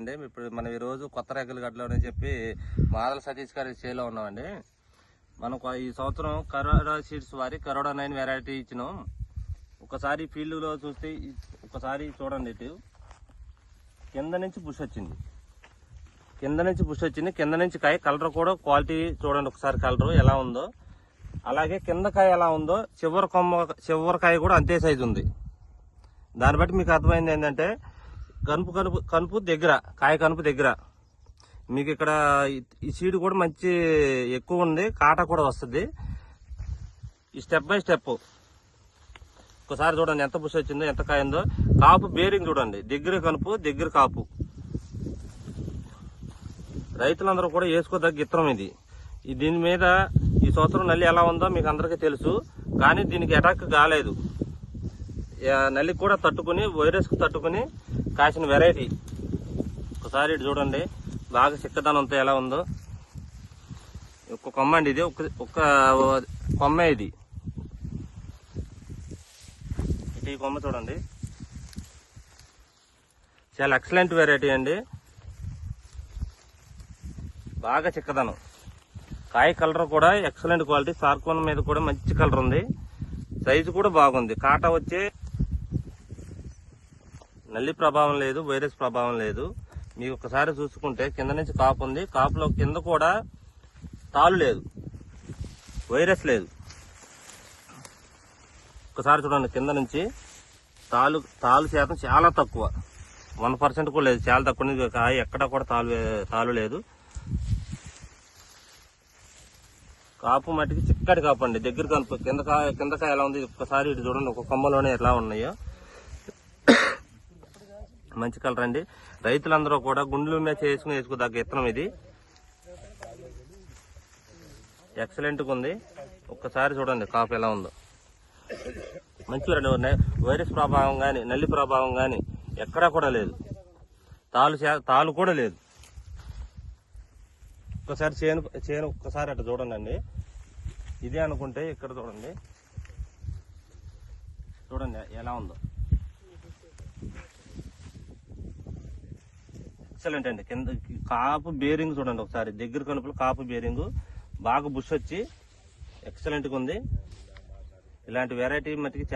అండి. ఇప్పుడు మనం ఈరోజు కొత్త రేకులగడ్డలోనే చెప్పి మాదల సతీష్ గారి చేలో ఉన్నామండి. మనం ఈ సంవత్సరం కరోడా సీడ్స్ వారి కరోడా 9 వెరైటీ ఇచ్చినాం. ఒకసారి ఫీల్డ్లో చూస్తే ఒకసారి చూడండి, ఇటు కింద నుంచి బుష్ వచ్చింది, కింద నుంచి కాయ కలర్ కూడా క్వాలిటీ చూడండి ఒకసారి, కలర్ ఎలా ఉందో అలాగే కింద కాయ ఎలా ఉందో చివరి కాయ కూడా అంతే సైజు ఉంది. దాన్ని బట్టి మీకు అర్థమైంది ఏంటంటే కనుపు దగ్గర, కాయ కనుపు దగ్గర మీకు ఇక్కడ ఈ సీడ్ కూడా మంచి ఎక్కువ ఉంది, కాట కూడా వస్తుంది. ఈ స్టెప్ బై స్టెప్ ఒకసారి చూడండి ఎంత బుష్ వచ్చిందో, ఎంత కాయ ఉందో. కాపు బేరింగ్ చూడండి, దగ్గర కనుపు దగ్గర కాపు. రైతులందరూ కూడా వేసుకోదగ్గ ఇత్తనం ఇది. దీని మీద ఈ సంవత్సరం నల్లి ఎలా ఉందో మీకు అందరికీ తెలుసు, కానీ దీనికి అటాక్ కాలేదు. నల్లికి కూడా తట్టుకుని, వైరస్కు తట్టుకుని కాసిన వెరైటీ. ఒకసారి ఇటు చూడండి, బాగా చిక్కదనంతో ఎలా ఉందో. ఒక్క కొమ్మ అండి ఇది, ఒక్క కొమ్మే ఇది. ఇటు ఈ కొమ్మ చూడండి, చాలా ఎక్సలెంట్ వెరైటీ అండి. బాగా చిక్కదనం, కాయ కలర్ కూడా ఎక్సలెంట్ క్వాలిటీ. సార్కోన్ మీద కూడా మంచి కలర్ ఉంది, సైజు కూడా బాగుంది. కాట వచ్చే నల్లి ప్రభావం లేదు, వైరస్ ప్రభావం లేదు. మీకు ఒకసారి చూసుకుంటే కింద నుంచి కాపు ఉంది, కాపులో కింద కూడా తాలు లేదు, వైరస్ లేదు. ఒకసారి చూడండి, కింద నుంచి తాలు శాతం చాలా తక్కువ, 1% కూడా లేదు, చాలా తక్కువ. కాయ ఎక్కడ కూడా తాలు లేదు. కాపు మట్టికి చిక్కటి కాపు అండి, దగ్గర కనుపు. కిందకాయ ఎలా ఉంది ఒక్కసారి ఇటు చూడండి, ఒక కొమ్మలోనే ఎలా ఉన్నాయో. మంచి కలర్ అండి. రైతులందరూ కూడా గుండెల మీద వేసుకోదగ్గ ఇత్తనం ఇది. ఎక్సలెంట్గా ఉంది. ఒక్కసారి చూడండి కాపు ఎలా ఉందో. మంచిగా రండి. వైరస్ ప్రభావం కానీ నల్లి ప్రభావం కానీ ఎక్కడా కూడా లేదు, తాలు కూడా లేదు. ఒక్కసారి చేను ఒక్కసారి అట్లా చూడండి అండి. ఇదే అనుకుంటే ఇక్కడ చూడండి ఎలా ఉందో. ఎక్సలెంట్ అండి. కింద కాపు బేరింగ్ చూడండి ఒకసారి, దగ్గర కనుపులు కాపు బేరింగ్ బాగా బుష్ వచ్చి ఎక్సలెంట్గా ఉంది. ఇలాంటి వెరైటీ మట్టికి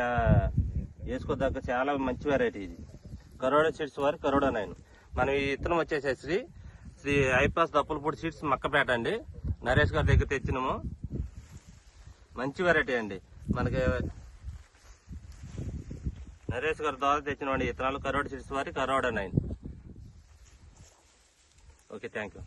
వేసుకోదగ్గ చాలా మంచి వెరైటీ ఇది. కరోడా సీడ్స్ వారి కరోడా 9. మనం ఈ ఇత్తనం వచ్చేసి శ్రీ ఐపాస్ దప్పలపూడి సీడ్స్ మక్కపేట అండి, నరేష్ గారి దగ్గర తెచ్చినాము. మంచి వెరైటీ అండి. మనకి నరేష్ గారి ద్వారా తెచ్చినామండి ఇత్తనాలు. కరోడా సీడ్స్ వారి కరోడా 9. Okay, thank you.